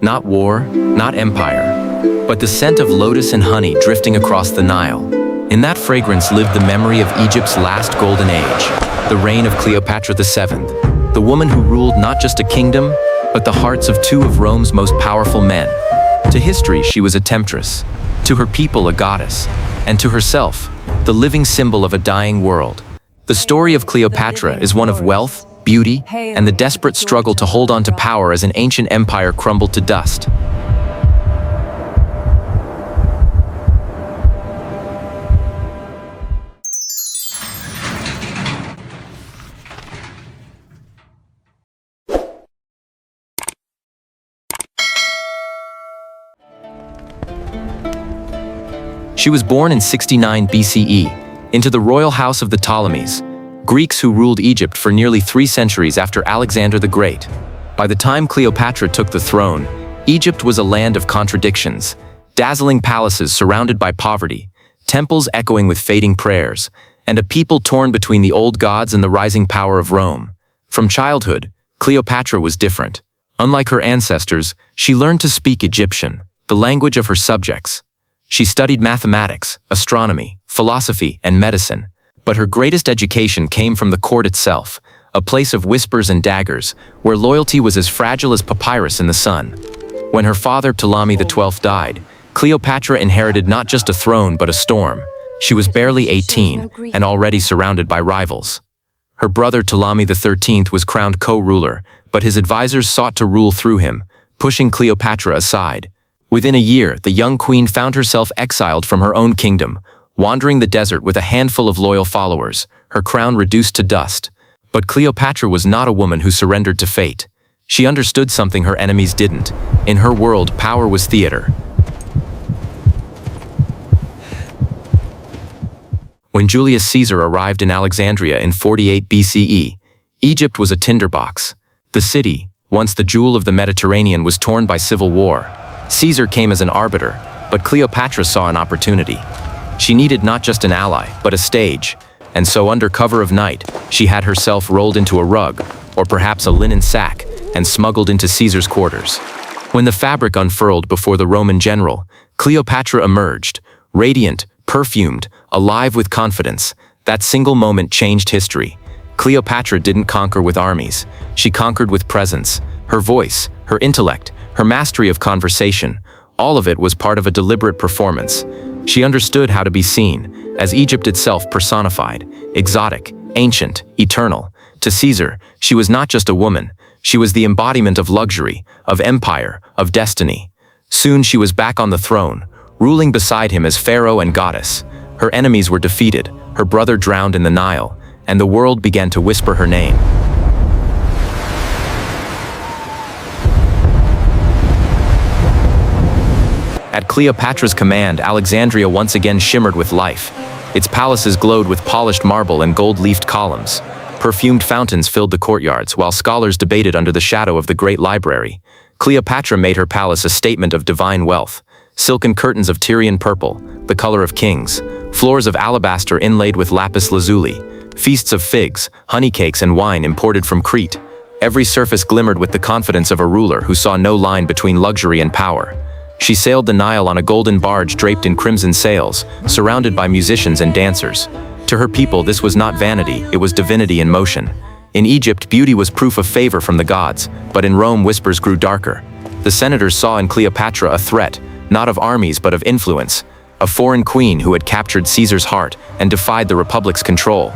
Not war, not empire, but the scent of lotus and honey drifting across the Nile. In that fragrance lived the memory of Egypt's last golden age, the reign of Cleopatra VII, the woman who ruled not just a kingdom, but the hearts of two of Rome's most powerful men. To history, she was a temptress, to her people a goddess, and to herself, the living symbol of a dying world. The story of Cleopatra is one of wealth, beauty, and the desperate struggle to hold on to power as an ancient empire crumbled to dust. She was born in 69 BCE, into the royal house of the Ptolemies, Greeks who ruled Egypt for nearly 3 centuries after Alexander the Great. By the time Cleopatra took the throne, Egypt was a land of contradictions, dazzling palaces surrounded by poverty, temples echoing with fading prayers, and a people torn between the old gods and the rising power of Rome. From childhood, Cleopatra was different. Unlike her ancestors, she learned to speak Egyptian, the language of her subjects. She studied mathematics, astronomy, philosophy, and medicine. But her greatest education came from the court itself, a place of whispers and daggers, where loyalty was as fragile as papyrus in the sun. When her father Ptolemy XII died, Cleopatra inherited not just a throne but a storm. She was barely 18 and already surrounded by rivals. Her brother Ptolemy XIII was crowned co-ruler, but his advisors sought to rule through him, pushing Cleopatra aside. Within a year, the young queen found herself exiled from her own kingdom, wandering the desert with a handful of loyal followers, her crown reduced to dust. But Cleopatra was not a woman who surrendered to fate. She understood something her enemies didn't. In her world, power was theater. When Julius Caesar arrived in Alexandria in 48 BCE, Egypt was a tinderbox. The city, once the jewel of the Mediterranean, was torn by civil war. Caesar came as an arbiter, but Cleopatra saw an opportunity. She needed not just an ally, but a stage, and so under cover of night, she had herself rolled into a rug, or perhaps a linen sack, and smuggled into Caesar's quarters. When the fabric unfurled before the Roman general, Cleopatra emerged, radiant, perfumed, alive with confidence. That single moment changed history. Cleopatra didn't conquer with armies. She conquered with presence. Her voice, her intellect, her mastery of conversation, all of it was part of a deliberate performance. She understood how to be seen, as Egypt itself personified, exotic, ancient, eternal. To Caesar, she was not just a woman, she was the embodiment of luxury, of empire, of destiny. Soon she was back on the throne, ruling beside him as pharaoh and goddess. Her enemies were defeated, her brother drowned in the Nile, and the world began to whisper her name. At Cleopatra's command, Alexandria once again shimmered with life. Its palaces glowed with polished marble and gold-leafed columns. Perfumed fountains filled the courtyards, while scholars debated under the shadow of the great library. Cleopatra made her palace a statement of divine wealth. Silken curtains of Tyrian purple, the color of kings. Floors of alabaster inlaid with lapis lazuli. Feasts of figs, honey cakes, and wine imported from Crete. Every surface glimmered with the confidence of a ruler who saw no line between luxury and power. She sailed the Nile on a golden barge draped in crimson sails, surrounded by musicians and dancers. To her people, this was not vanity, it was divinity in motion. In Egypt, beauty was proof of favor from the gods, but in Rome, whispers grew darker. The senators saw in Cleopatra a threat, not of armies but of influence, a foreign queen who had captured Caesar's heart and defied the republic's control.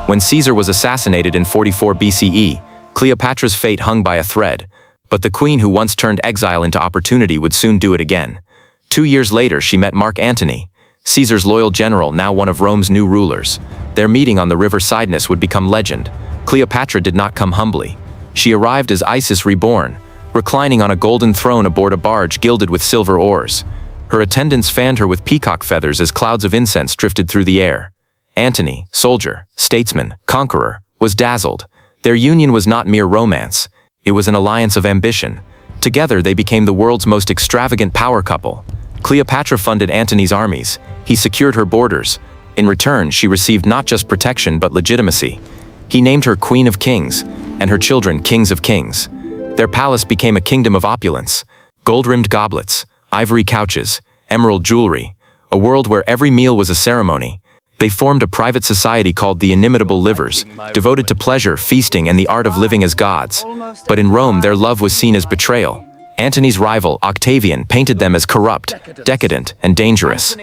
When Caesar was assassinated in 44 BCE, Cleopatra's fate hung by a thread. But the queen who once turned exile into opportunity would soon do it again. 2 years later, she met Antony, Caesar's loyal general, now one of Rome's new rulers. Their meeting on the river Cydnus would become legend. Cleopatra did not come humbly. She arrived as Isis reborn, reclining on a golden throne aboard a barge gilded with silver oars. Her attendants fanned her with peacock feathers as clouds of incense drifted through the air. Antony, soldier, statesman, conqueror, was dazzled. Their union was not mere romance. It was an alliance of ambition. Together, they became the world's most extravagant power couple. Cleopatra funded Antony's armies. He secured her borders. In return, she received not just protection but legitimacy. He named her Queen of Kings, and her children Kings of Kings. Their palace became a kingdom of opulence. Gold-rimmed goblets, ivory couches, emerald jewelry, a world where every meal was a ceremony. They formed a private society called the Inimitable Livers, devoted to pleasure, feasting, and the art of living as gods. But in Rome, their love was seen as betrayal. Antony's rival, Octavian, painted them as corrupt, decadent, and dangerous.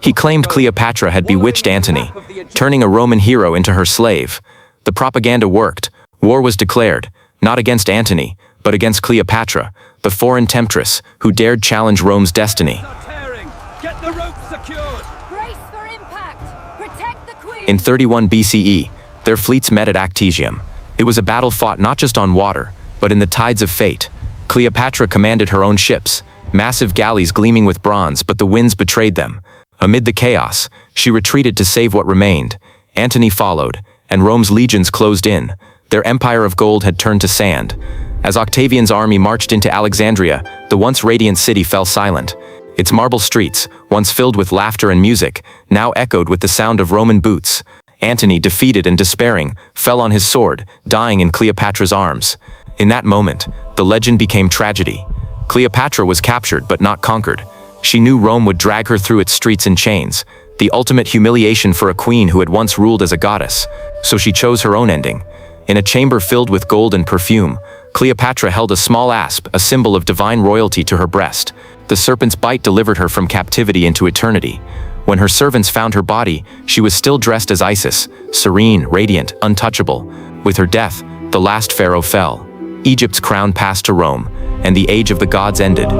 He claimed Cleopatra had bewitched Antony, turning a Roman hero into her slave. The propaganda worked. War was declared, not against Antony, but against Cleopatra, the foreign temptress who dared challenge Rome's destiny. In 31 BCE, their fleets met at Actesium. It was a battle fought not just on water, but in the tides of fate. Cleopatra commanded her own ships, massive galleys gleaming with bronze, but the winds betrayed them. Amid the chaos, she retreated to save what remained. Antony followed, and Rome's legions closed in. Their empire of gold had turned to sand. As Octavian's army marched into Alexandria, the once radiant city fell silent. Its marble streets, once filled with laughter and music, now echoed with the sound of Roman boots. Antony, defeated and despairing, fell on his sword, dying in Cleopatra's arms. In that moment, the legend became tragedy. Cleopatra was captured but not conquered. She knew Rome would drag her through its streets in chains, the ultimate humiliation for a queen who had once ruled as a goddess. So she chose her own ending. In a chamber filled with gold and perfume, Cleopatra held a small asp, a symbol of divine royalty, to her breast. The serpent's bite delivered her from captivity into eternity. When her servants found her body, she was still dressed as Isis, serene, radiant, untouchable. With her death, the last pharaoh fell. Egypt's crown passed to Rome, and the age of the gods ended.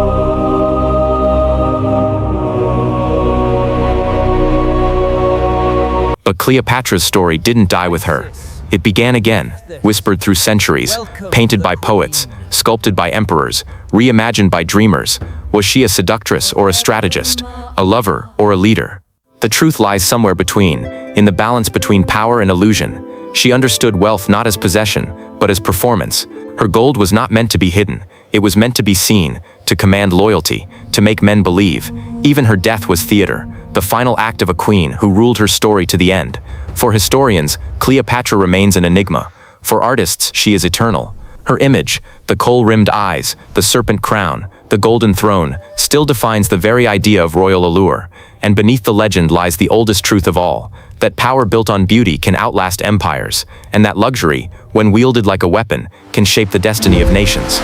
But Cleopatra's story didn't die with her. It began again, whispered through centuries, painted by poets, sculpted by emperors, reimagined by dreamers. Was she a seductress or a strategist, a lover or a leader? The truth lies somewhere between, in the balance between power and illusion. She understood wealth not as possession, but as performance. Her gold was not meant to be hidden. It was meant to be seen, to command loyalty, to make men believe. Even her death was theater, the final act of a queen who ruled her story to the end. For historians, Cleopatra remains an enigma. For artists, she is eternal. Her image, the kohl-rimmed eyes, the serpent crown, the golden throne, still defines the very idea of royal allure. And beneath the legend lies the oldest truth of all, that power built on beauty can outlast empires, and that luxury, when wielded like a weapon, can shape the destiny of nations.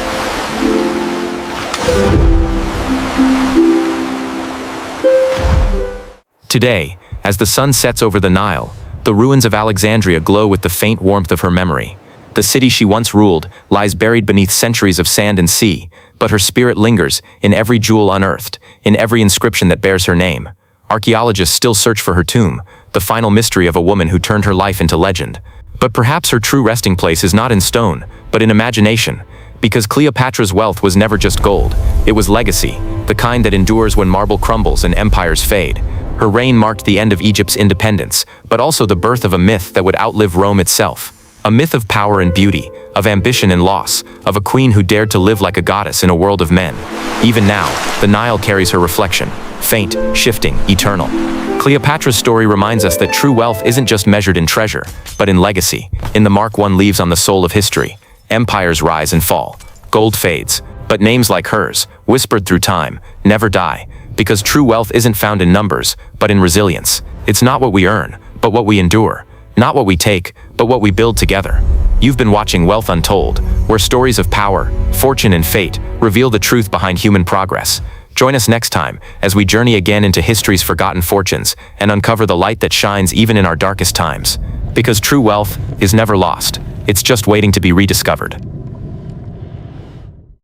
Today, as the sun sets over the Nile, the ruins of Alexandria glow with the faint warmth of her memory. The city she once ruled lies buried beneath centuries of sand and sea, but her spirit lingers in every jewel unearthed, in every inscription that bears her name. Archaeologists still search for her tomb, the final mystery of a woman who turned her life into legend. But perhaps her true resting place is not in stone, but in imagination. Because Cleopatra's wealth was never just gold, it was legacy, the kind that endures when marble crumbles and empires fade. Her reign marked the end of Egypt's independence, but also the birth of a myth that would outlive Rome itself. A myth of power and beauty, of ambition and loss, of a queen who dared to live like a goddess in a world of men. Even now, the Nile carries her reflection, faint, shifting, eternal. Cleopatra's story reminds us that true wealth isn't just measured in treasure, but in legacy, in the mark one leaves on the soul of history. Empires rise and fall, gold fades, but names like hers, whispered through time, never die. Because true wealth isn't found in numbers, but in resilience. It's not what we earn, but what we endure. Not what we take, but what we build together. You've been watching Wealth Untold, where stories of power, fortune, and fate reveal the truth behind human progress. Join us next time as we journey again into history's forgotten fortunes and uncover the light that shines even in our darkest times. Because true wealth is never lost. It's just waiting to be rediscovered.